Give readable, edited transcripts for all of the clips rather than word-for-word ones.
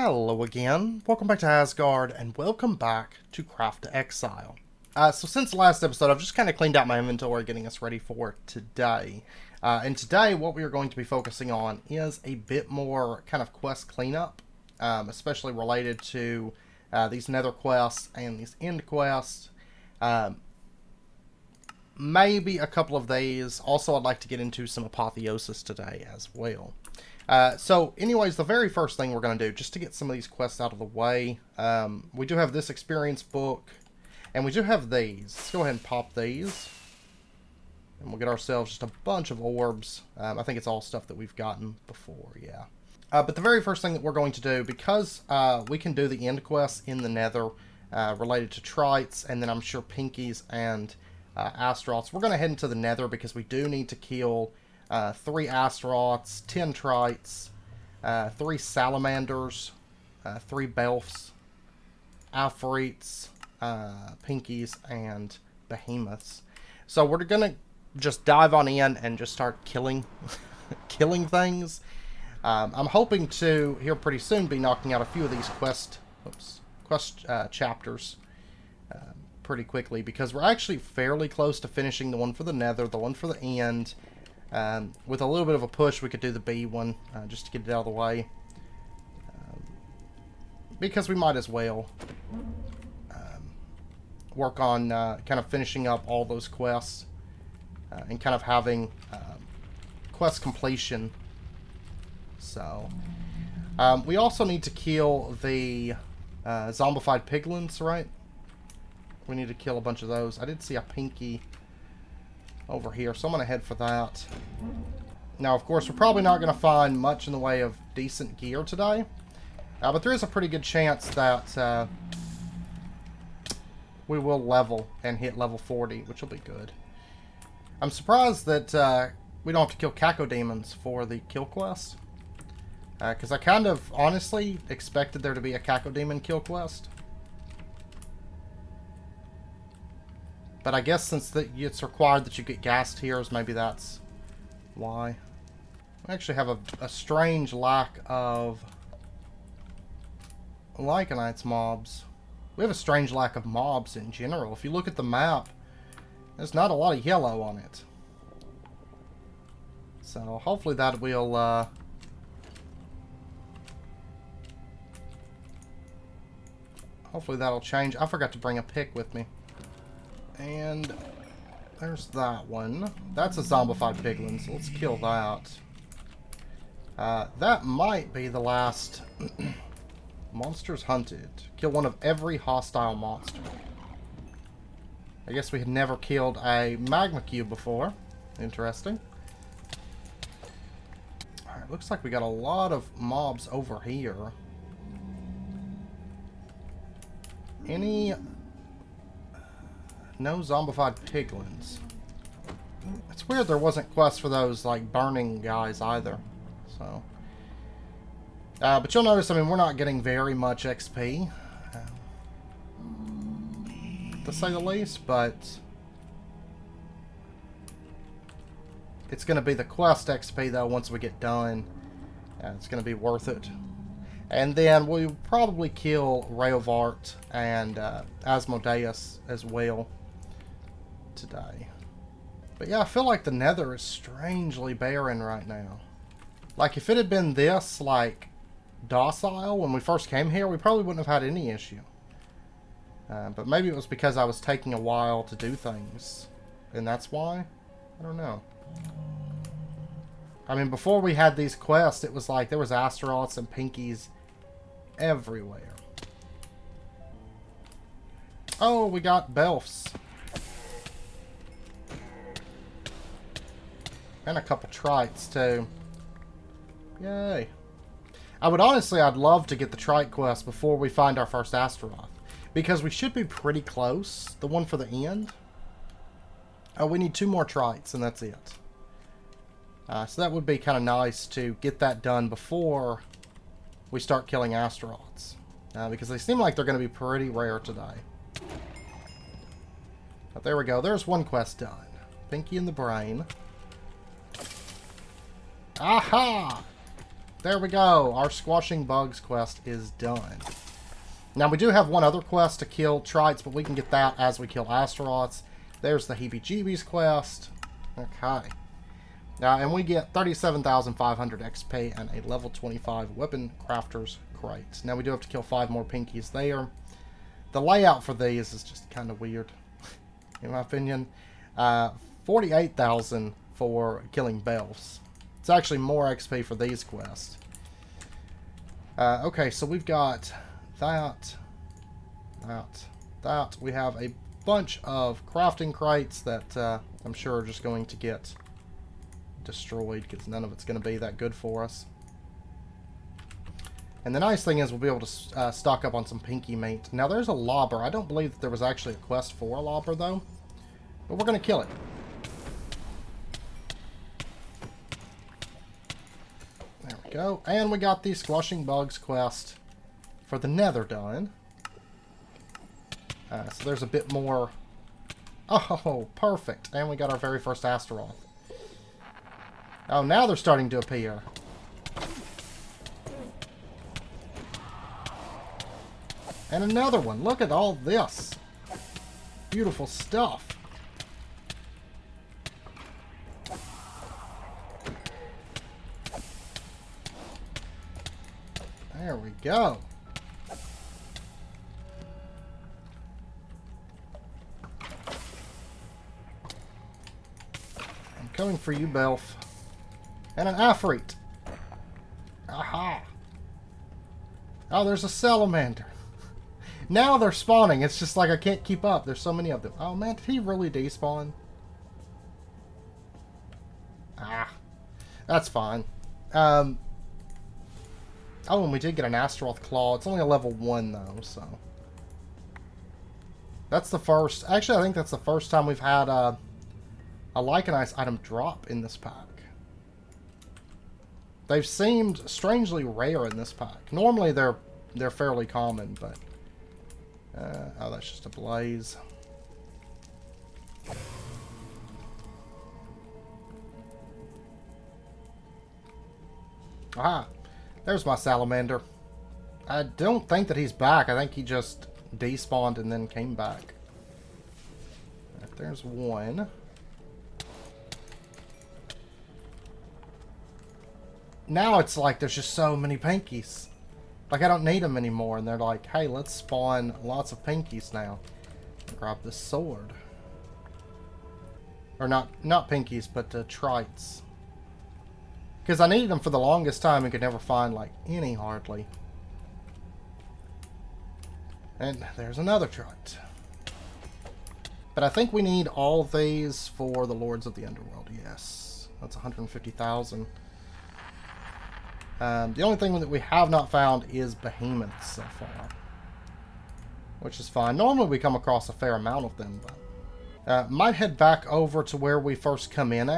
Hello again, welcome back to Asgard, and welcome back to Craft to Exile. So since the last episode, I've just kind of cleaned out my inventory, getting us ready for today. And today, what we are going to be focusing on is a bit more kind of quest cleanup, especially related to these nether quests and these end quests. Maybe a couple of these. Also, I'd like to get into some apotheosis today as well. So anyways, the very first thing we're going to do, just to get some of these quests out of the way, we do have this experience book, and we do have these. Let's go ahead and pop these, and we'll get ourselves just a bunch of orbs. I think it's all stuff that we've gotten before, yeah. But the very first thing that we're going to do, because we can do the end quests in the nether related to trites, and then I'm sure pinkies and Asteroths, we're going to head into the nether because we do need to kill 3 Asteroths, 10 Trites, 3 Salamanders, 3 Belfs, Afrits, Pinkies, and Behemoths. So we're gonna just dive on in and just start killing killing things. I'm hoping to, here pretty soon, be knocking out a few of these quest chapters pretty quickly, because we're actually fairly close to finishing the one for the nether, the one for the end. With a little bit of a push, we could do the B one, just to get it out of the way. Because we might as well work on kind of finishing up all those quests and kind of having quest completion. So, we also need to kill the zombified piglins, right? We need to kill a bunch of those. I did see a pinky over here, so I'm going to head for that. Now, of course, we're probably not going to find much in the way of decent gear today, but there is a pretty good chance that we will level and hit level 40, which will be good. I'm surprised that we don't have to kill cacodemons for the kill quest, because I kind of honestly expected there to be a cacodemon kill quest. But I guess since it's required that you get gas tiers, maybe that's why. We actually have a strange lack of Lycanites mobs. We have a strange lack of mobs in general. If you look at the map, there's not a lot of yellow on it. So hopefully that will hopefully that'll change. I forgot to bring a pick with me. And there's that one. That's a zombified piglin, so let's kill that. That might be the last monsters hunted. Kill one of every hostile monster. I guess we had never killed a magma cube before. Interesting. Alright, looks like we got a lot of mobs over here. No zombified piglins. It's weird there wasn't quests for those, like, burning guys either. So. But you'll notice, I mean, we're not getting very much XP. To say the least, but it's going to be the quest XP, though, once we get done. It's going to be worth it. And then we'll probably kill Raovart and Asmodeus as well today. But yeah, I feel like the nether is strangely barren right now. Like, if it had been this, like, docile when we first came here, we probably wouldn't have had any issue. But maybe it was because I was taking a while to do things. And that's why? I don't know. I mean, before we had these quests, it was like there was Asteroths and Pinkies everywhere. Oh, we got Belfs. And a couple Trites, too. Yay. I'd love to get the Trite quest before we find our first Asteroth. Because we should be pretty close. The one for the end. Oh, we need 2 more Trites, and that's it. So that would be kind of nice to get that done before we start killing Asteroths. Because they seem like they're going to be pretty rare today. But there we go. There's one quest done. Pinky in the brain. Aha! There we go. Our Squashing Bugs quest is done. Now, we do have one other quest to kill Trites, but we can get that as we kill Asteroths. There's the Heebie-Jeebies quest. Okay. And we get 37,500 XP and a level 25 Weapon Crafter's Crate. Now, we do have to kill 5 more Pinkies there. The layout for these is just kind of weird, in my opinion. 48,000 for killing Belfs. It's actually more XP for these quests. Okay, so we've got that. We have a bunch of crafting crates that I'm sure are just going to get destroyed because none of it's going to be that good for us. And the nice thing is we'll be able to stock up on some pinky meat. Now there's a lobber. I don't believe that there was actually a quest for a lobber though. But we're going to kill it. There we go. And we got the Squashing Bugs quest for the nether done. So there's a bit more. Oh, perfect. And we got our very first Asteroth. Oh, now they're starting to appear. And another one. Look at all this. Beautiful stuff. There we go. I'm coming for you, Belf. And an Afreet. Aha. Oh, there's a Salamander. Now they're spawning. It's just like I can't keep up. There's so many of them. Oh, man, did he really despawn? Ah. That's fine. Oh, and we did get an Asteroth Claw. It's only a level 1, though, so. That's the first. Actually, I think that's the first time we've had a Lycanites item drop in this pack. They've seemed strangely rare in this pack. Normally, they're fairly common, but. Oh, that's just a blaze. Ah. There's my Salamander. I don't think that he's back. I think he just despawned and then came back. Right, there's one. Now it's like there's just so many Pinkies. Like I don't need them anymore. And they're like, hey, let's spawn lots of Pinkies now. Grab this sword. Or not Pinkies, but Trites. Because I needed them for the longest time and could never find, like, any hardly. And there's another Trite. But I think we need all these for the Lords of the Underworld, yes. That's 150,000. The only thing that we have not found is behemoths so far. Which is fine. Normally we come across a fair amount of them, but... might head back over to where we first come in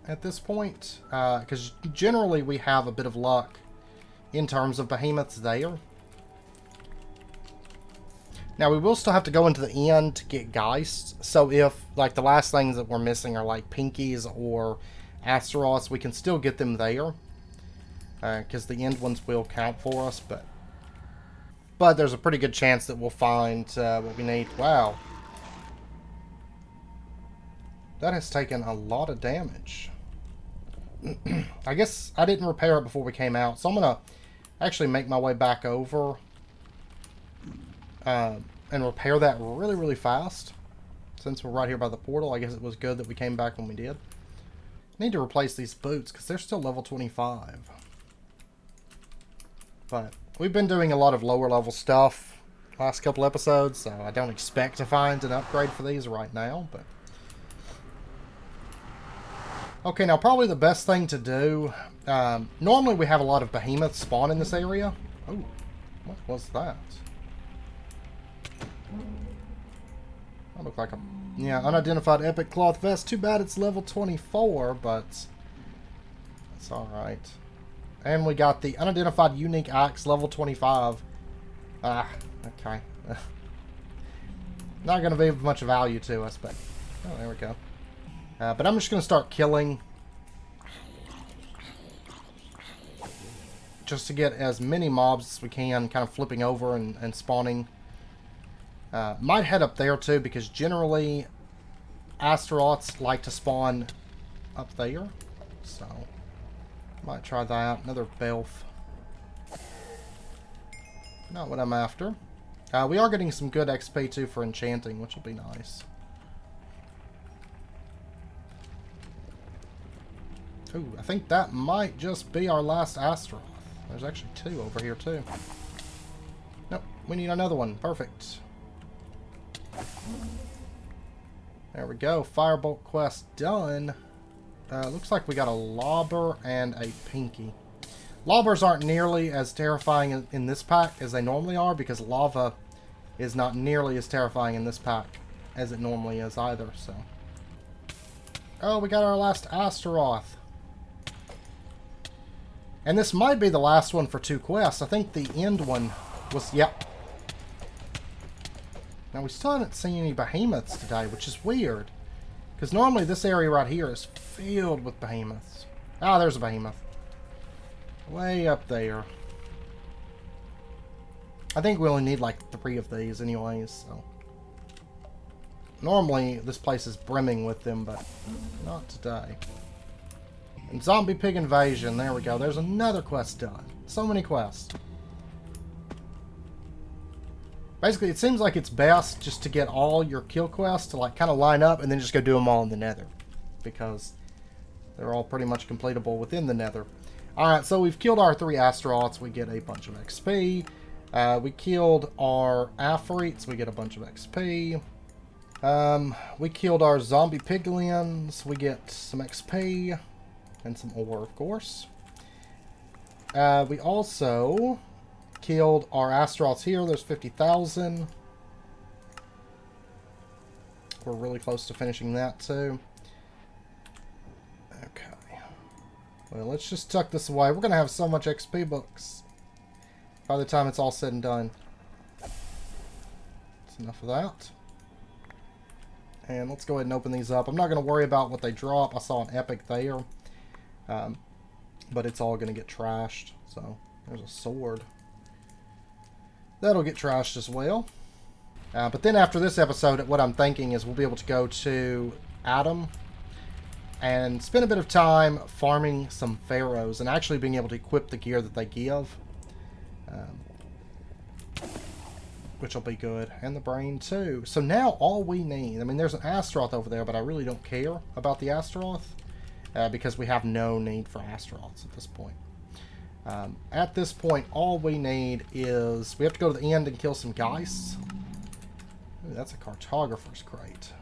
at this point, because generally we have a bit of luck in terms of behemoths there. Now we will still have to go into the end to get Geists, so if like the last things that we're missing are like Pinkies or Asteroths, we can still get them there, because the end ones will count for us, but there's a pretty good chance that we'll find what we need. Wow. That has taken a lot of damage. I guess I didn't repair it before we came out, so I'm going to actually make my way back over and repair that really, really fast. Since we're right here by the portal, I guess it was good that we came back when we did. Need to replace these boots because they're still level 25. But we've been doing a lot of lower level stuff last couple episodes, so I don't expect to find an upgrade for these right now, but... Okay, now probably the best thing to do... normally we have a lot of behemoths spawn in this area. Oh, what was that? That looked like a... Yeah, unidentified epic cloth vest. Too bad it's level 24, but... That's alright. And we got the unidentified unique axe, level 25. Ah, okay. Not going to be of much value to us, but... Oh, there we go. But I'm just going to start killing just to get as many mobs as we can, kind of flipping over and spawning. Might head up there too, because generally Asteroths like to spawn up there. So, might try that. Another Belf. Not what I'm after. We are getting some good XP too for enchanting, which will be nice. Ooh, I think that might just be our last Asteroth. There's actually 2 over here too. Nope, we need another one. Perfect. There we go. Firebolt quest done. Looks like we got a Lobber and a Pinky. Lobbers aren't nearly as terrifying in this pack as they normally are, because lava is not nearly as terrifying in this pack as it normally is either, so. Oh, we got our last Asteroth. And this might be the last one for 2 quests. I think the end one was, yep. Now, we still haven't seen any behemoths today, which is weird. Because normally this area right here is filled with behemoths. Ah, there's a behemoth. Way up there. I think we only need like 3 of these anyways, so. Normally this place is brimming with them, but not today. And zombie pig invasion, there we go. There's another quest done. So many quests. Basically, it seems like it's best just to get all your kill quests to like kind of line up and then just go do them all in the nether. Because they're all pretty much completable within the nether. Alright, so we've killed our 3 Asteroths. We get a bunch of XP. We killed our Aphorites. We get a bunch of XP. We killed our zombie piglins. We get some XP. And some ore, of course. We also killed our Asteroths here. There's 50,000. We're really close to finishing that, too. Okay. Well, let's just tuck this away. We're going to have so much XP books by the time it's all said and done. That's enough of that. And let's go ahead and open these up. I'm not going to worry about what they drop. I saw an epic there. But it's all going to get trashed. So, there's a sword. That'll get trashed as well. But then after this episode, what I'm thinking is we'll be able to go to Adam and spend a bit of time farming some pharaohs and actually being able to equip the gear that they give. Which will be good. And the brain too. So now all we need, I mean there's an Asteroth over there, but I really don't care about the Asteroth. Because we have no need for Asteroths at this point. At this point, all we need is... We have to go to the end and kill some Geists. Ooh, that's a Cartographer's Crate.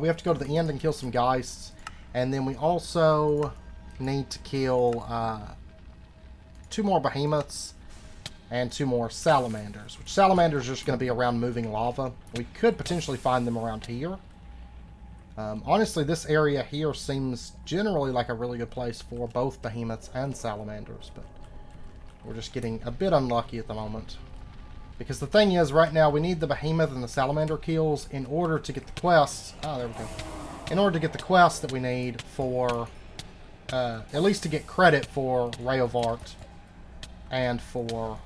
We have to go to the end and kill some Geists. And then we also need to kill 2 more Behemoths and 2 more Salamanders. Which Salamanders are just going to be around moving lava. We could potentially find them around here. Honestly, this area here seems generally like a really good place for both behemoths and salamanders, but we're just getting a bit unlucky at the moment. Because the thing is, right now, we need the behemoth and the salamander kills in order to get the quests. Ah, there we go. In order to get the quests that we need for, at least to get credit for Ray of Art and for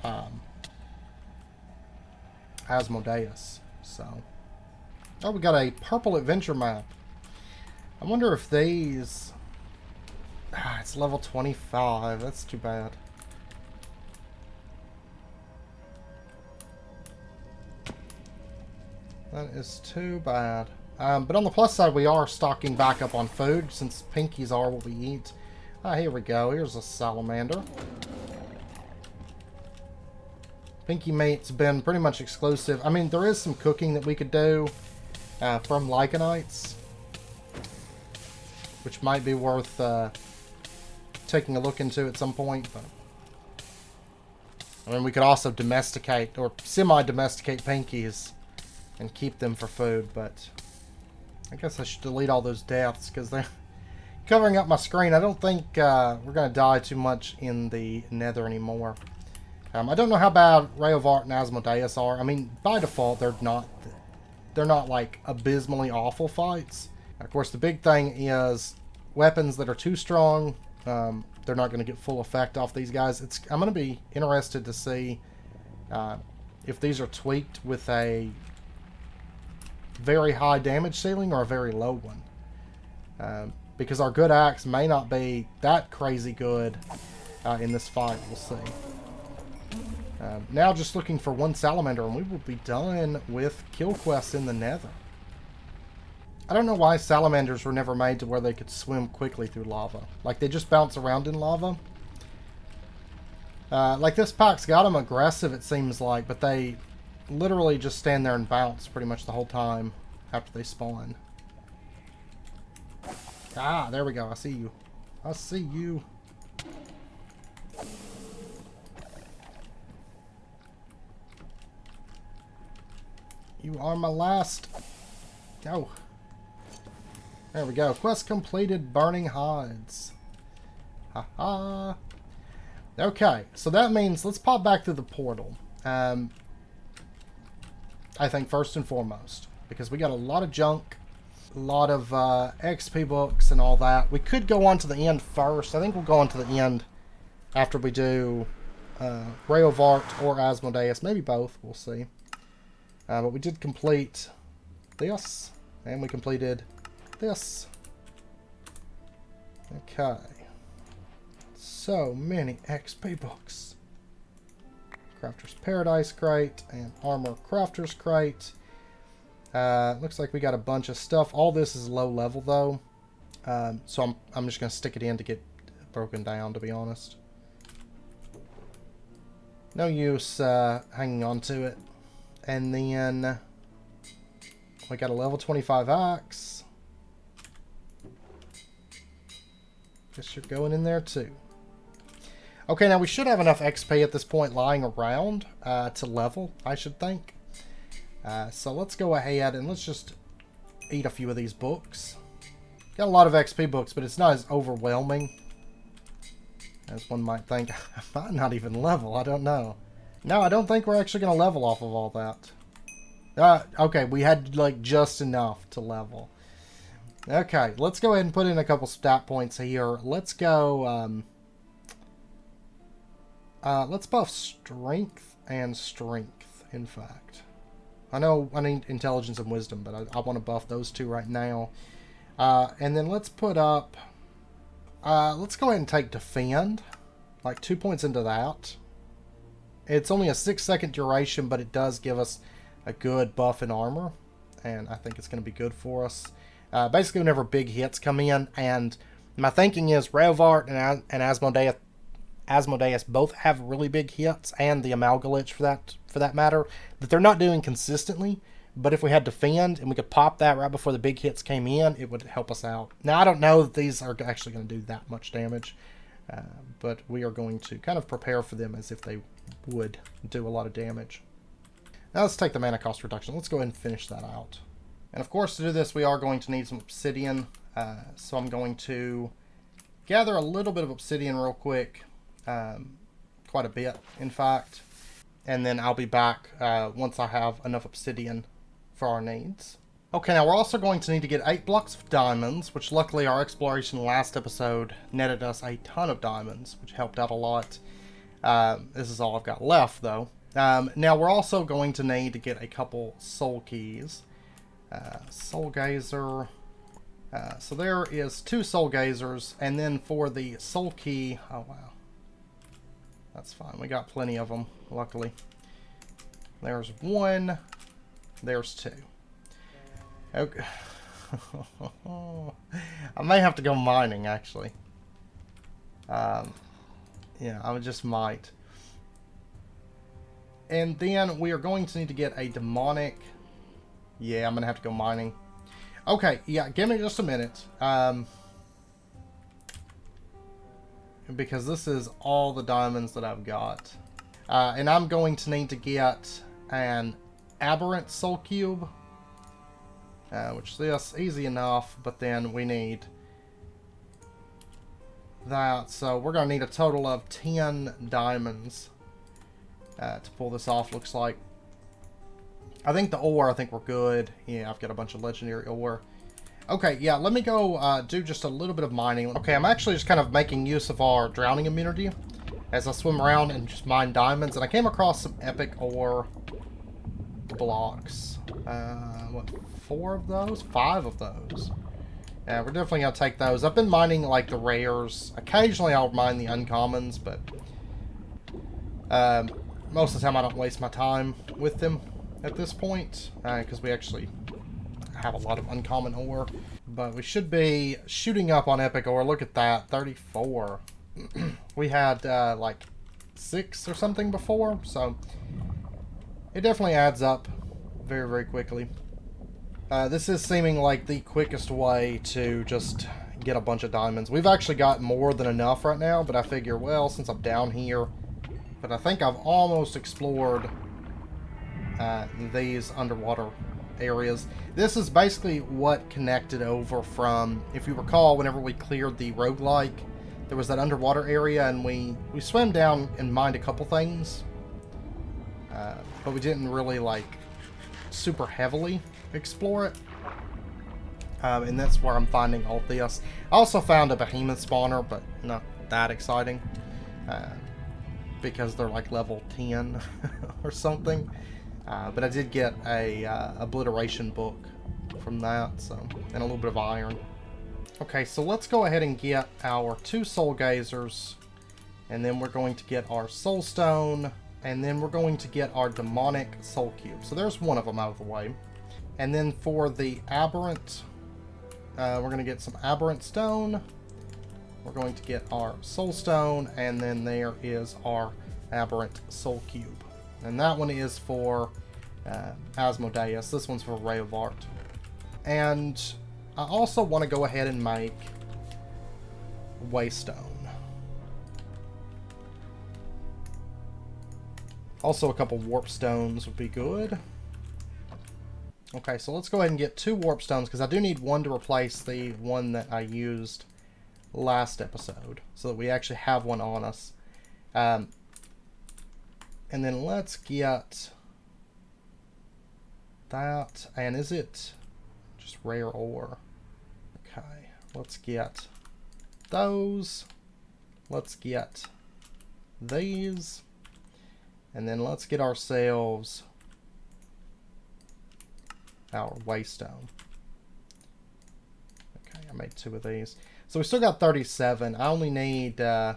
Asmodeus. So, oh, we got a purple adventure map. I wonder if these... Ah, it's level 25. That's too bad. That is too bad. But on the plus side, we are stocking back up on food, since pinkies are what we eat. Ah, here we go. Here's a salamander. Pinky Mate's been pretty much exclusive. I mean, there is some cooking that we could do from Lycanites, which might be worth taking a look into at some point. But I mean, we could also domesticate or semi-domesticate pinkies and keep them for food. But I guess I should delete all those deaths because they're covering up my screen. I don't think we're going to die too much in the nether anymore. I don't know how bad Ray of Art and Asmodeus are. I mean, by default, they're not like abysmally awful fights. Of course, the big thing is weapons that are too strong, they're not going to get full effect off these guys. I'm going to be interested to see if these are tweaked with a very high damage ceiling or a very low one. Because our good axe may not be that crazy good in this fight. We'll see. Now just looking for one salamander and we will be done with kill quests in the nether. I don't know why salamanders were never made to where they could swim quickly through lava. Like, they just bounce around in lava. Like, this pack's got them aggressive, it seems like, but they literally just stand there and bounce pretty much the whole time after they spawn. Ah, there we go. I see you. I see you. You are my last. Go. There we go. Quest completed, burning hides. Haha. Okay, so that means let's pop back through the portal. I think first and foremost, because we got a lot of junk, a lot of XP books and all that. We could go on to the end first. I think we'll go on to the end after we do Raovart or Asmodeus. Maybe both. We'll see. But we did complete this, and we completed this. Okay. So many XP books. Crafter's Paradise Crate and Armor Crafter's Crate. Looks like we got a bunch of stuff. All this is low level though. So I'm just going to stick it in to get broken down, to be honest. No use hanging on to it. And then we got a level 25 axe. Guess you're going in there too. Okay, now we should have enough XP at this point lying around to level, I should think. So let's go ahead and let's just eat a few of these books. Got a lot of XP books, but it's not as overwhelming as one might think. I might not even level, I don't know. No, I don't think we're actually going to level off of all that. Okay, we had like just enough to level. Okay, let's go ahead and put in a couple stat points here. Let's go, let's buff strength and strength, in fact. I know I need intelligence and wisdom, but I want to buff those two right now. And then let's put up, let's go ahead and take defend, like 2 points into that. It's only a 6-second duration, but it does give us a good buff in armor, and I think it's going to be good for us. Basically, whenever big hits come in, and my thinking is Raovart and Asmodeus both have really big hits, and the Amalgalich for that matter, that they're not doing consistently. But if we had defend and we could pop that right before the big hits came in, it would help us out. Now, I don't know that these are actually going to do that much damage, but we are going to kind of prepare for them as if they would do a lot of damage. Now let's take the mana cost reduction. Let's go ahead and finish that out. And of course, to do this, we are going to need some obsidian. So I'm going to gather a little bit of obsidian real quick. Quite a bit, in fact. And then I'll be back once I have enough obsidian for our needs. Okay, now we're also going to need to get 8 blocks of diamonds, which luckily our exploration last episode netted us a ton of diamonds, which helped out a lot. This is all I've got left, though. Now we're also going to need to get a couple soul keys. Soul gazer. So there is 2 soul gazers, and then for the soul key, oh wow, that's fine. We got plenty of them, luckily. There's 1. There's 2. Okay. I may have to go mining, actually. Yeah, I just might. And then we are going to need to get a demonic. Yeah, I'm going to have to go mining. Okay, yeah, give me just a minute. Because this is all the diamonds that I've got. And I'm going to need to get an aberrant soul cube. Which this, easy enough, but then we need that. So we're going to need a total of 10 diamonds to pull this off, looks like. I think the ore, I think we're good. Yeah, I've got a bunch of legendary ore. Okay, yeah, let me go do just a little bit of mining. Okay, I'm actually just kind of making use of our drowning immunity as I swim around and just mine diamonds. And I came across some epic ore blocks. What, 4 of those? 5 of those. Yeah, we're definitely going to take those. I've been mining, like, the rares. Occasionally I'll mine the uncommons, but most of the time I don't waste my time with them at this point, because we actually have a lot of uncommon ore. But we should be shooting up on epic ore. Look at that, 34. We had, like, 6 or something before, so it definitely adds up very, very quickly. This is seeming like the quickest way to just get a bunch of diamonds. We've actually got more than enough right now, but I figure, well, since I'm down here, but I think I've almost explored these underwater areas. This is basically what connected over from, if you recall, whenever we cleared the roguelike, there was that underwater area, and we swam down and mined a couple things, but we didn't really, like, super heavily explore it. And that's where I'm finding all this. I also found a behemoth spawner, but not that exciting, because they're like level 10 or something. But I did get a obliteration book from that, so, and a little bit of iron. Okay, so let's go ahead and get our 2 soul gazers, and then we're going to get our soul stone, and then we're going to get our demonic soul cube. So there's one of them out of the way. And then for the aberrant, we're going to get some aberrant stone. We're going to get our soul stone, and then there is our aberrant soul cube. And that one is for Asmodeus. This one's for Ray of Art. And I also want to go ahead and make waystone. Also, a couple warp stones would be good. Okay, so let's go ahead and get 2 warp stones, because I do need one to replace the one that I used last episode, so that we actually have one on us. And then let's get that, and is it just rare ore? Okay, let's get those. Let's get these. And then let's get ourselves our waystone. Okay, I made 2 of these. So we still got 37. I only need the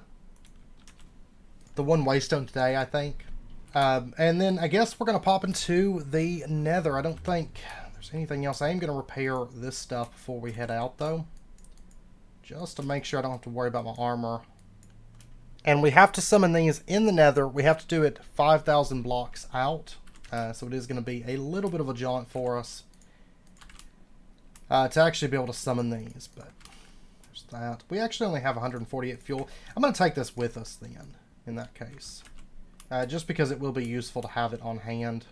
1 waystone today, I think. And then I guess we're going to pop into the nether. I don't think there's anything else. I am going to repair this stuff before we head out, though, just to make sure I don't have to worry about my armor. And we have to summon these in the nether. We have to do it 5,000 blocks out. So it is going to be a little bit of a jaunt for us to actually be able to summon these. But there's that. We actually only have 148 fuel. I'm going to take this with us then, in that case. Just because it will be useful to have it on hand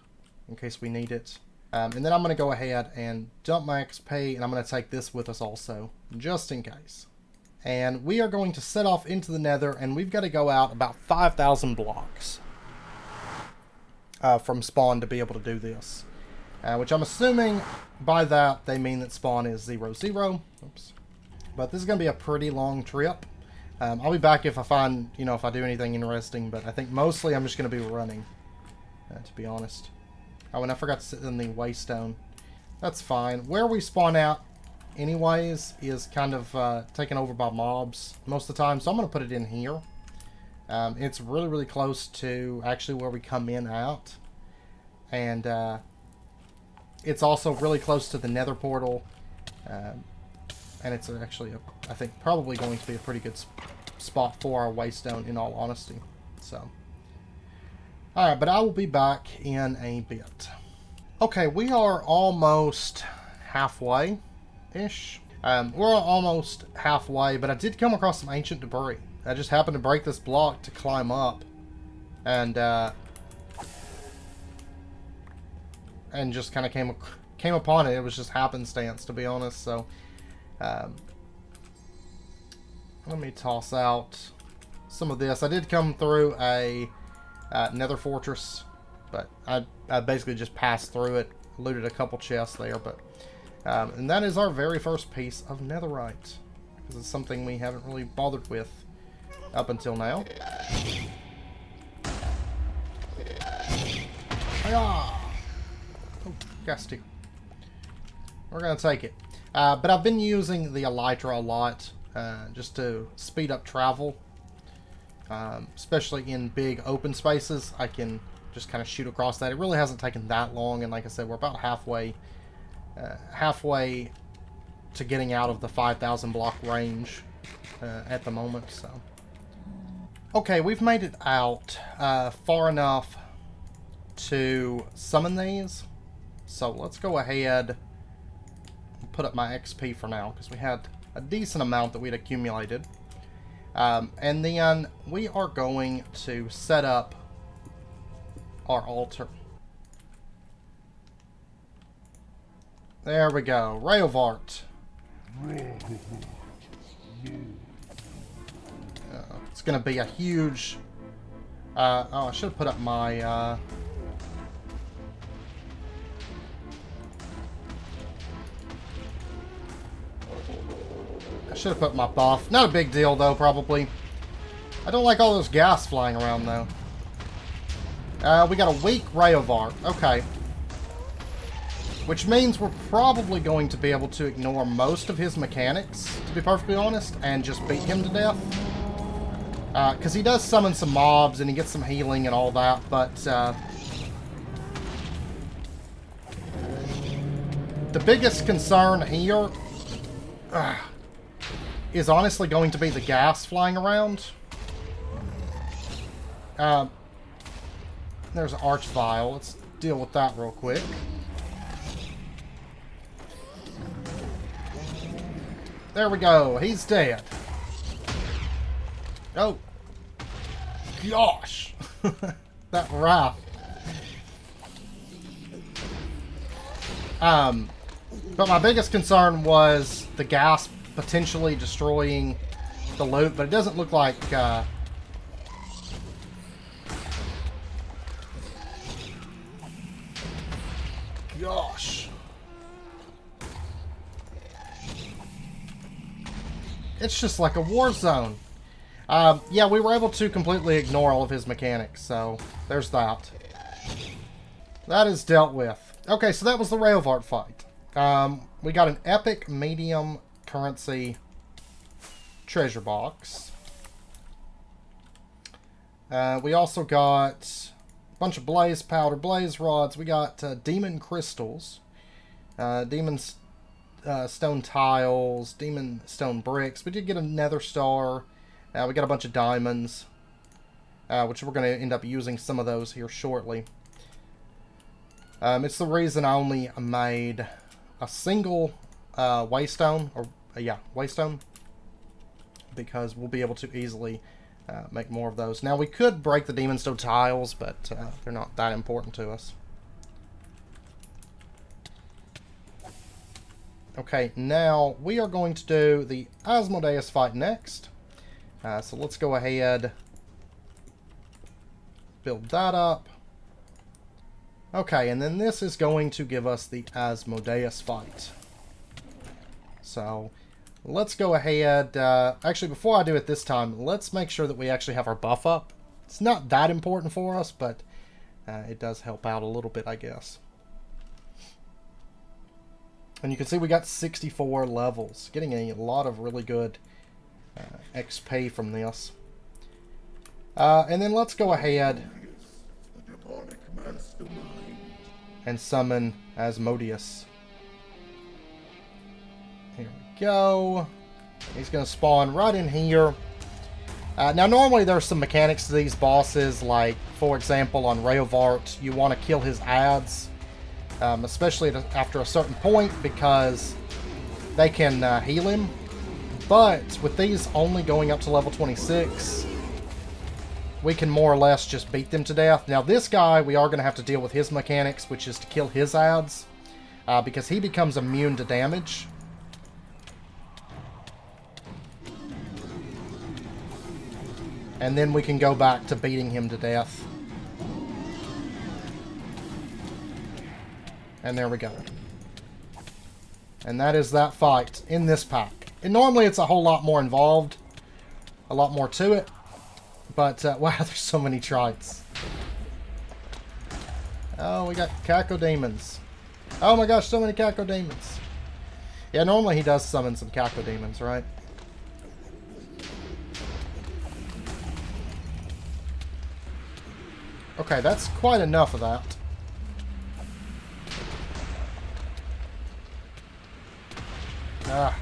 in case we need it. And then I'm going to go ahead and dump my XP, and I'm going to take this with us also, just in case. And we are going to set off into the nether, and we've got to go out about 5,000 blocks from spawn to be able to do this. Which I'm assuming by that they mean that spawn is 0, 0. Oops. But this is going to be a pretty long trip. I'll be back if I find, if I do anything interesting, but I think mostly I'm just going to be running, to be honest. Oh, and I forgot to sit in the waystone. That's fine. Where we spawn out, anyways, is kind of taken over by mobs most of the time, so I'm going to put it in here. It's really, really close to actually where we come in out. And it's also really close to the nether portal. And it's actually, I think, probably going to be a pretty good spot for our waystone, in all honesty. So, alright, but I will be back in a bit. Okay, we are almost halfway-ish. We're almost halfway, but I did come across some ancient debris. I just happened to break this block to climb up. And just kind of came upon it. It was just happenstance, to be honest, so... let me toss out some of this. I did come through a nether fortress, but I basically just passed through it, looted a couple chests there, but And that is our very first piece of netherite. This is something we haven't really bothered with up until now. Oh, gas too. We're going to take it. But I've been using the elytra a lot just to speed up travel. Especially in big open spaces. I can just kind of shoot across that. It really hasn't taken that long. And like I said, we're about halfway to getting out of the 5,000 block range at the moment. So, okay, we've made it out far enough to summon these. So let's go ahead and put up my XP for now, because we had a decent amount that we'd accumulated. And then we are going to set up our altar. There we go. Ray of Art. It's going to be a huge... oh, I should have put up my... I should have put my buff. Not a big deal, though, probably. I don't like all those gas flying around, though. We got a weak Ray of Art. Okay. Which means we're probably going to be able to ignore most of his mechanics, to be perfectly honest, and just beat him to death. Because he does summon some mobs, and he gets some healing and all that, but... the biggest concern here... is honestly going to be the gas flying around. There's an Archvile. Let's deal with that real quick. There we go. He's dead. Oh. Gosh. That wrath. But my biggest concern was the gas potentially destroying the loot, but it doesn't look like gosh. It's just like a war zone. Yeah, we were able to completely ignore all of his mechanics, so there's that. That is dealt with. Okay, so that was the Ray of Art fight. We got an epic medium currency treasure box. We also got a bunch of blaze powder, blaze rods. We got demon crystals, demon stone tiles, demon stone bricks. We did get a nether star. We got a bunch of diamonds, which we're going to end up using some of those here shortly. It's the reason I only made a single waystone, or yeah, waystone, because we'll be able to easily make more of those. Now, we could break the demon stone tiles, but they're not that important to us. Okay, now we are going to do the Asmodeus Fight next. So let's go ahead, build that up. Okay, and then this is going to give us the Asmodeus Fight. So let's go ahead. Actually, before I do it this time, let's make sure that we actually have our buff up. It's not that important for us, but it does help out a little bit, I guess. And you can see we got 64 levels. Getting a lot of really good XP from this. And then let's go ahead and summon Asmodius. Here we go. He's going to spawn right in here. Now, normally there's some mechanics to these bosses, like, for example, on Ray of Art, you want to kill his ads, especially after a certain point, because they can heal him. But with these only going up to level 26, we can more or less just beat them to death. Now, this guy, we are going to have to deal with his mechanics, which is to kill his ads, because he becomes immune to damage. And then we can go back to beating him to death. And there we go. And that is that fight in this pack. And normally it's a whole lot more involved. A lot more to it. But, wow, there's so many trites. Oh, we got cacodemons. Oh my gosh, so many cacodemons. Yeah, normally he does summon some cacodemons, right? Okay, that's quite enough of that. Ah.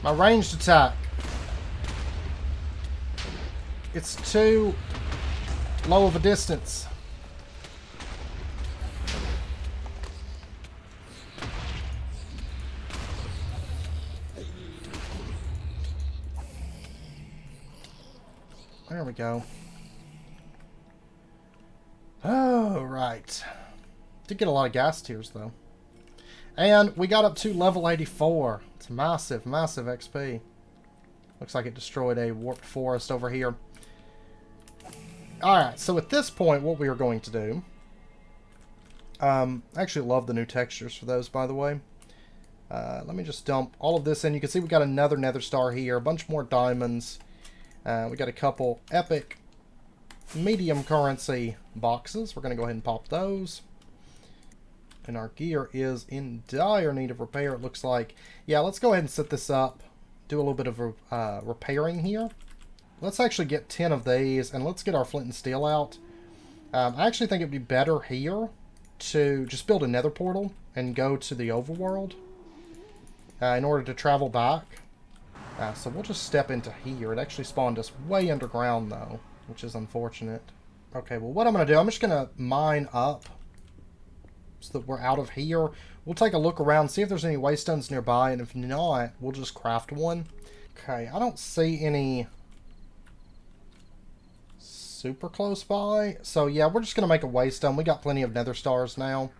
My ranged attack. It's too low of a distance. There we go. Oh, right. Did get a lot of gas tiers, though. And we got up to level 84. It's massive, massive XP. Looks like it destroyed a warped forest over here. Alright, so at this point, what we are going to do... I actually love the new textures for those, by the way. Let me just dump all of this in. You can see we got another nether star here. A bunch more diamonds. We got a couple epic medium currency boxes. We're going to go ahead and pop those. And our gear is in dire need of repair, it looks like. Yeah, let's go ahead and set this up. Do a little bit of repairing here. Let's actually get 10 of these, and let's get our flint and steel out. I actually think it would be better here to just build a nether portal and go to the overworld in order to travel back. So we'll just step into here. It actually spawned us way underground, though, which is unfortunate. Okay, well, what I'm going to do, I'm just going to mine up so that we're out of here. We'll take a look around, see if there's any waystones nearby, and if not, we'll just craft one. Okay, I don't see any super close by. So, yeah, we're just going to make a waystone. We got plenty of nether stars now.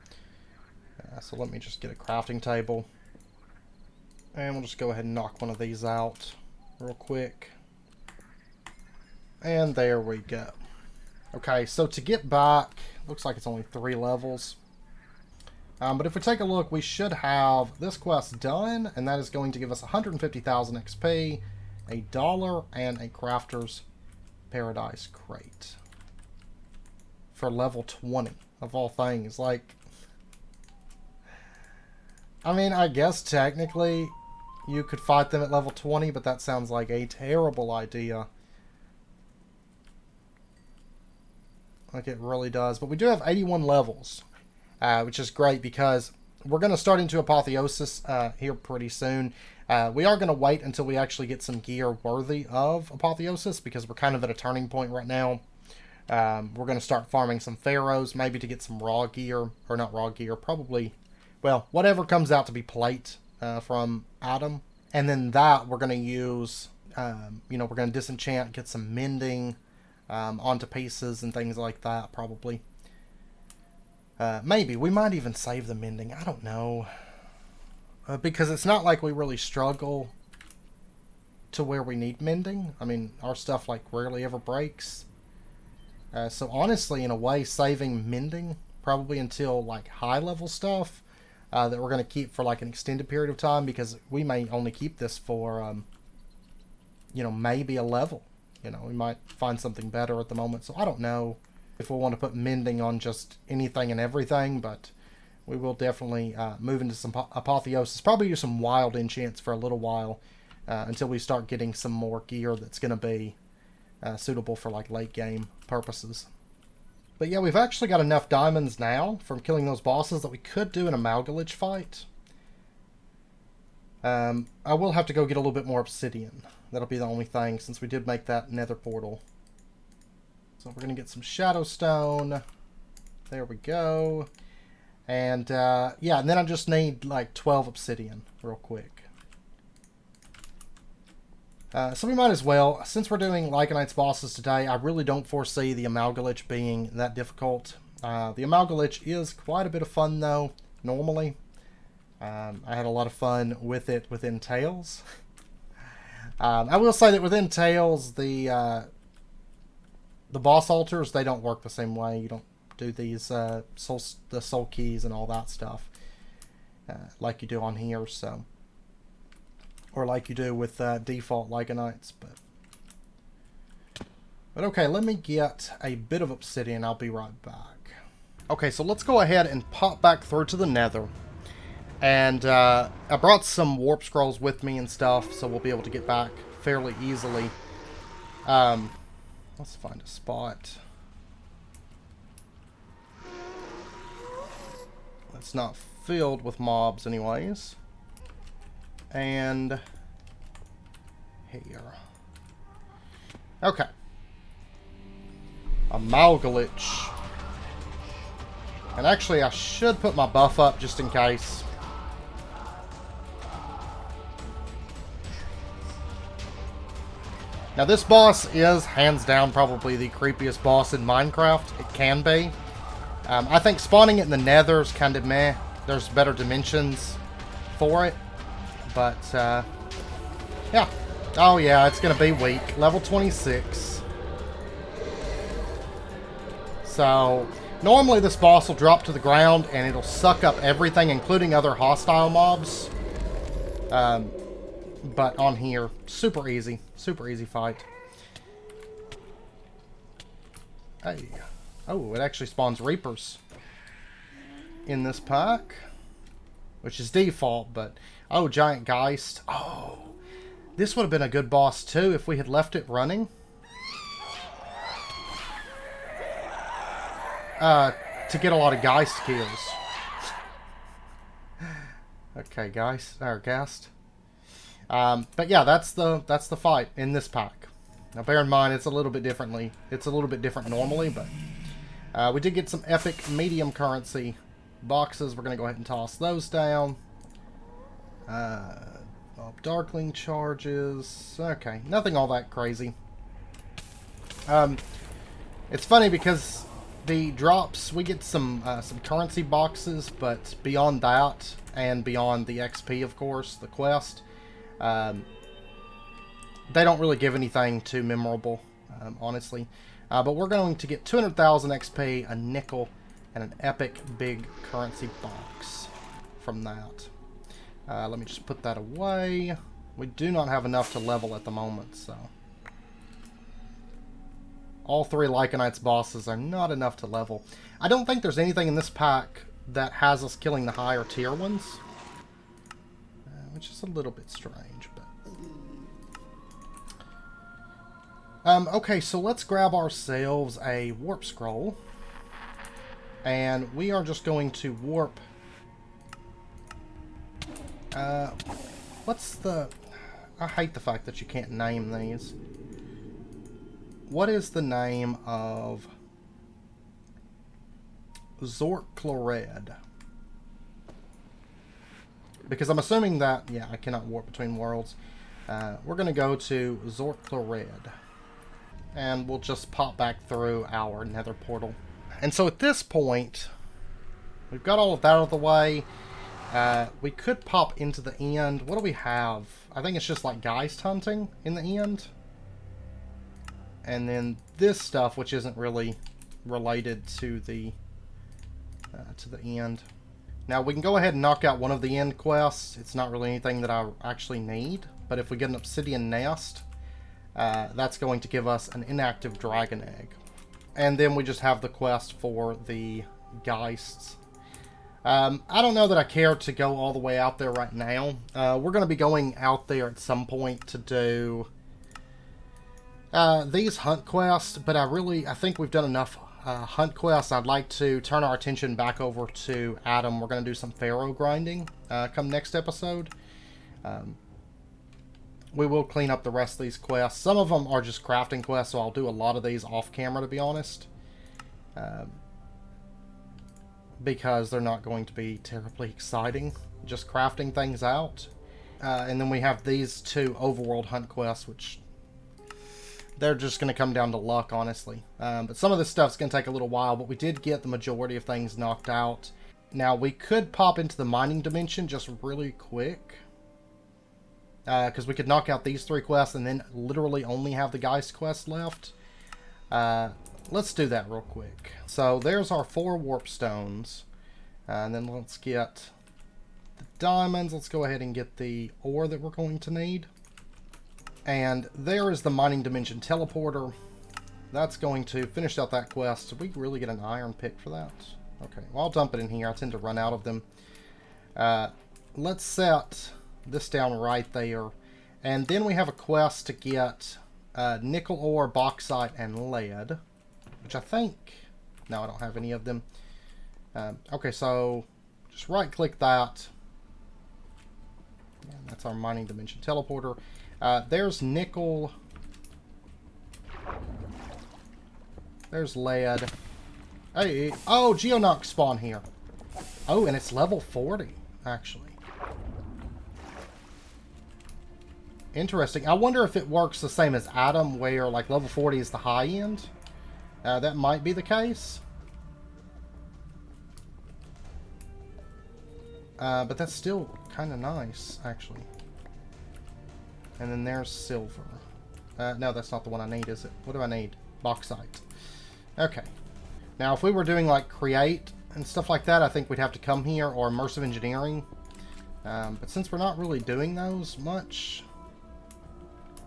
So let me just get a crafting table. And we'll just go ahead and knock one of these out real quick. And there we go. Okay, so to get back, looks like it's only 3 levels. But if we take a look, we should have this quest done, and that is going to give us 150,000 XP, $1, and a Crafter's Paradise crate. For level 20, of all things. Like, I mean, I guess technically you could fight them at level 20, but that sounds like a terrible idea. Like, it really does. But we do have 81 levels. Which is great because we're going to start into Apotheosis here pretty soon. We are going to wait until we actually get some gear worthy of Apotheosis because we're kind of at a turning point right now. We're going to start farming some pharaohs, maybe to get some raw gear, or not raw gear, probably, well, whatever comes out to be plate from Adam. And then that we're going to use, we're going to disenchant, get some mending onto pieces and things like that, probably. Maybe. We might even save the mending. I don't know. Because it's not like we really struggle to where we need mending. I mean, our stuff, like, rarely ever breaks. So, honestly, in a way, saving mending, probably until, like, high-level stuff, that we're going to keep for, like, an extended period of time, because we may only keep this for, maybe a level. We might find something better at the moment. So, I don't know if we want to put mending on just anything and everything, but we will definitely move into some Apotheosis. Probably do some wild enchants for a little while until we start getting some more gear that's going to be suitable for like late game purposes. But yeah, we've actually got enough diamonds now from killing those bosses that we could do an Amalgalich fight. I will have to go get a little bit more obsidian. That'll be the only thing since we did make that nether portal. So we're going to get some shadow stone. There we go. And, yeah, and then I just need, like, 12 obsidian real quick. So we might as well, since we're doing Lycanites bosses today, I really don't foresee the Amalgalich being that difficult. The Amalgalich is quite a bit of fun, though, normally. I had a lot of fun with it within Tales. I will say that within Tales, the boss altars, they don't work the same way. You don't do these the soul keys and all that stuff. like you do on here, so, or like you do with default Lycanites, but okay, let me get a bit of obsidian. I'll be right back. Okay, so let's go ahead and pop back through to the nether. And I brought some warp scrolls with me and stuff, so we'll be able to get back fairly easily. Let's find a spot. It's not filled with mobs anyways. And here. Okay. A Malgalich. And actually, I should put my buff up just in case. Now, this boss is, hands down, probably the creepiest boss in Minecraft. It can be. I think spawning it in the nether is kind of meh. There's better dimensions for it. But, yeah. Oh, yeah, it's going to be weak. Level 26. So, normally this boss will drop to the ground and it'll suck up everything, including other hostile mobs. But on here, super easy fight. Hey. Oh, it actually spawns Reapers in this pack, which is default, but oh, Giant Geist. Oh, this would have been a good boss too if we had left it running. To get a lot of Geist kills. Okay, Geist or Ghast. But yeah, that's the fight in this pack. Now, bear in mind, it's a little bit different normally, but we did get some epic medium currency boxes. We're gonna go ahead and toss those down. Darkling charges. Okay, nothing all that crazy. It's funny because the drops, we get some currency boxes, but beyond that, and beyond the XP, of course, the quest, they don't really give anything too memorable, honestly. But we're going to get 200,000 XP, a nickel, and an epic big currency box from that. Let me just put that away. We do not have enough to level at the moment, so. All three Lycanites bosses are not enough to level. I don't think there's anything in this pack that has us killing the higher tier ones. Which is a little bit strange, but... okay, so let's grab ourselves a warp scroll. And we are just going to warp... what's the... I hate the fact that you can't name these. What is the name of Zorklored? Because I'm assuming that, yeah, I cannot warp between worlds. We're going to go to Zorklored. And we'll just pop back through our nether portal. And so at this point, we've got all of that out of the way. We could pop into the end. What do we have? I think it's just like Geist hunting in the end. And then this stuff, which isn't really related to the end. Now, we can go ahead and knock out one of the end quests. It's not really anything that I actually need. But if we get an obsidian nest, that's going to give us an inactive dragon egg. And then we just have the quest for the Geists. I don't know that I care to go all the way out there right now. We're going to be going out there at some point to do these hunt quests, but I think we've done enough hunt quests. I'd like to turn our attention back over to Adam. We're going to do some Pharaoh grinding come next episode. We will clean up the rest of these quests. Some of them are just crafting quests, so I'll do a lot of these off camera, to be honest. Because they're not going to be terribly exciting, just crafting things out. And then we have these two overworld hunt quests, which they're just going to come down to luck, honestly. But some of this stuff's going to take a little while, but we did get the majority of things knocked out. Now, we could pop into the mining dimension just really quick. Because we could knock out these three quests and then literally only have the Geist quest left. Let's do that real quick. So there's our 4 warp stones. And then let's get the diamonds. Let's go ahead and get the ore that we're going to need. And there is the mining dimension teleporter. That's going to finish out that quest. Did we really get an iron pick for that? Okay, well, I'll dump it in here. I tend to run out of them. Let's set this down right there. And then we have a quest to get nickel ore, bauxite, and lead. Which I think... No, I don't have any of them. Okay, so just right-click that. And that's our mining dimension teleporter. There's nickel. There's lead. Hey, oh, Geonox spawn here. Oh, and it's level 40, actually. Interesting. I wonder if it works the same as Adam, where like level 40 is the high end. That might be the case. But that's still kind of nice, actually. And then there's silver. No, that's not the one I need, is it? What do I need? Bauxite. Okay. Now, if we were doing, like, create and stuff like that, I think we'd have to come here, or immersive engineering. But since we're not really doing those much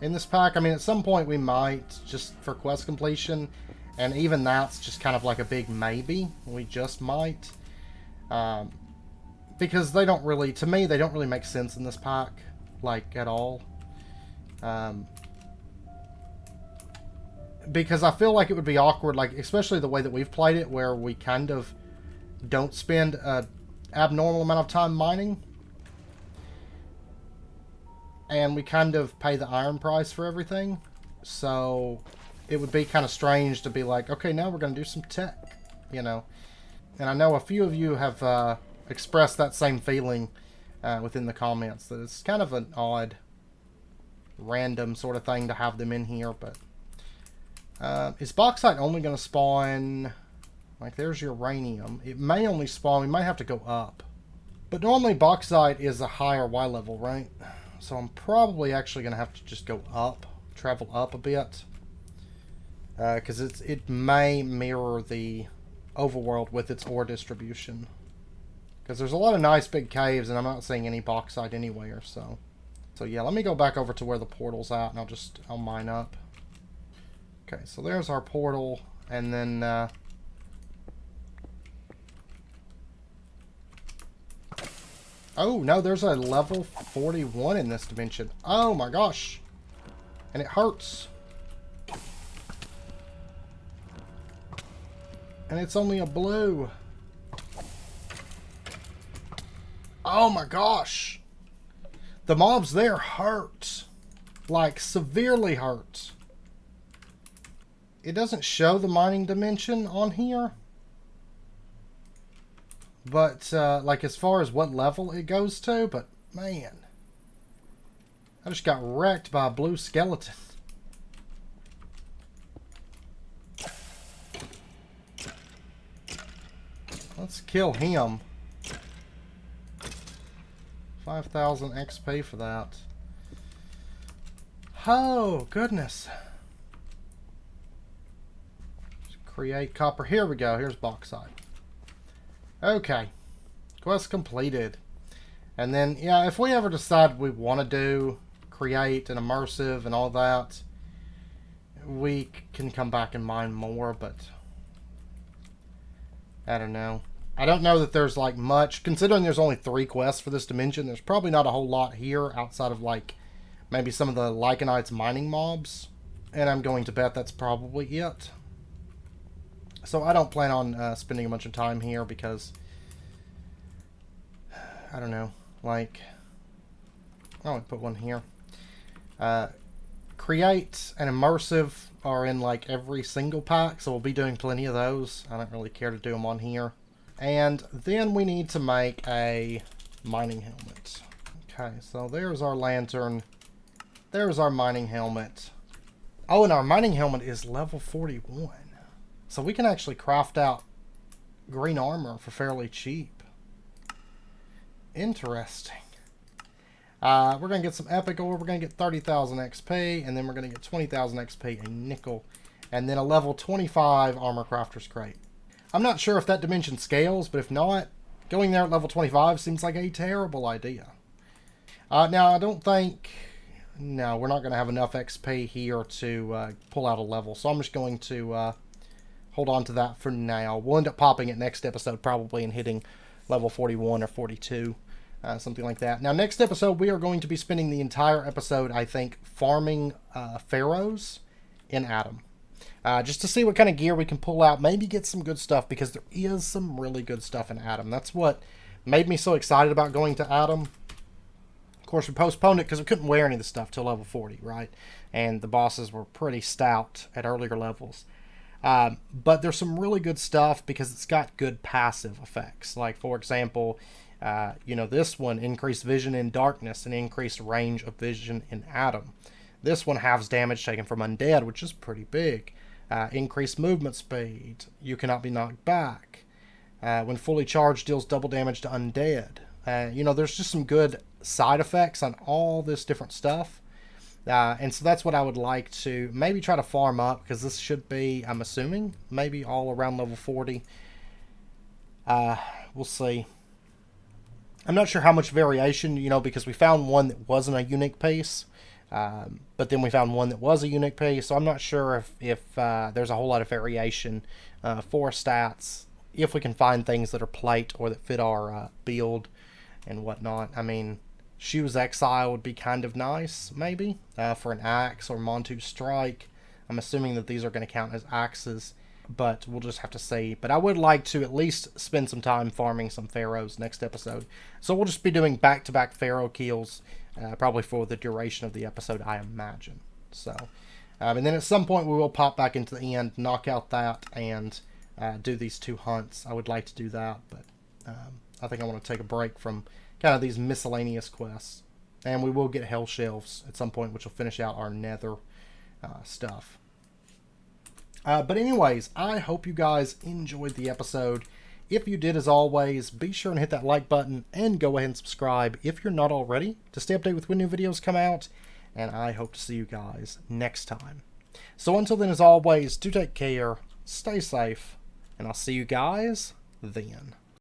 in this pack, I mean, at some point we might, just for quest completion, and even that's just kind of like a big maybe. We just might. Because they don't really, to me, they don't really make sense in this pack, like, at all. Because I feel like it would be awkward, like, especially the way that we've played it, where we kind of don't spend an abnormal amount of time mining. And we kind of pay the iron price for everything. So it would be kind of strange to be like, okay, now we're going to do some tech, you know. And I know a few of you have expressed that same feeling within the comments, that it's kind of an odd, random sort of thing to have them in here. But is bauxite only going to spawn, like there's uranium. It may only spawn, we might have to go up. But normally bauxite is a higher Y level, right? So I'm probably actually going to have to just go up, travel up a bit. Because it may mirror the overworld with its ore distribution. Because there's a lot of nice big caves, and I'm not seeing any bauxite anywhere, so yeah, let me go back over to where the portal's at, and I'll mine up. Okay, so there's our portal, and then oh no, there's a level 41 in this dimension. Oh my gosh, and it hurts. And it's only a blue. Oh my gosh. The mobs there hurt. Like, severely hurt. It doesn't show the mining dimension on here. But, like, as far as what level it goes to, but, man. I just got wrecked by a blue skeleton. Let's kill him. 5,000 XP for that. Oh, goodness. Let's create copper. Here we go. Here's bauxite. Okay. Quest completed. And then, yeah, if we ever decide we want to do create and immersive and all that, we can come back and mine more, but I don't know. I don't know that there's like much, considering there's only 3 quests for this dimension. There's probably not a whole lot here outside of like maybe some of the Lycanites mining mobs, and I'm going to bet that's probably it. So I don't plan on spending a bunch of time here because I don't know, like I'll put one here. Create and immersive are in like every single pack, so we'll be doing plenty of those. I don't really care to do them on here. And then we need to make a mining helmet. Okay, so there's our lantern. There's our mining helmet. Oh, and our mining helmet is level 41. So we can actually craft out green armor for fairly cheap. Interesting. We're going to get some epic ore. We're going to get 30,000 XP. And then we're going to get 20,000 XP, a nickel. And then a level 25 armor crafter's crate. I'm not sure if that dimension scales, but if not, going there at level 25 seems like a terrible idea. Now, I don't think... No, we're not going to have enough XP here to pull out a level. So I'm just going to hold on to that for now. We'll end up popping it next episode probably and hitting level 41 or 42. Something like that. Now, next episode, we are going to be spending the entire episode, I think, farming pharaohs in Adam. Just to see what kind of gear we can pull out. Maybe get some good stuff, because there is some really good stuff in Adam. That's what made me so excited about going to Adam. Of course, we postponed it because we couldn't wear any of the stuff till level 40, right? And the bosses were pretty stout at earlier levels. But there's some really good stuff because it's got good passive effects. Like, for example, this one, increased vision in darkness and increased range of vision in Adam. This one halves damage taken from undead, which is pretty big. Increased movement speed. You cannot be knocked back. When fully charged, deals double damage to undead. There's just some good side effects on all this different stuff. And so that's what I would like to maybe try to farm up, because this should be, I'm assuming, maybe all around level 40. We'll see. I'm not sure how much variation, because we found one that wasn't a unique piece. But then we found one that was a unique piece. So I'm not sure if there's a whole lot of variation for stats. If we can find things that are plate or that fit our build and whatnot. I mean, Shoes Exile would be kind of nice, maybe, for an axe or Montu Strike. I'm assuming that these are going to count as axes, but we'll just have to see. But I would like to at least spend some time farming some pharaohs next episode. So we'll just be doing back-to-back pharaoh kills, probably for the duration of the episode, I imagine. So, and then at some point we will pop back into the end, knock out that, and do these 2 hunts. I would like to do that, but I think I want to take a break from kind of these miscellaneous quests. And we will get hell shelves at some point, which will finish out our nether stuff. But anyways, I hope you guys enjoyed the episode. If you did, as always, be sure and hit that like button and go ahead and subscribe if you're not already to stay updated with when new videos come out. And I hope to see you guys next time. So until then, as always, do take care, stay safe, and I'll see you guys then.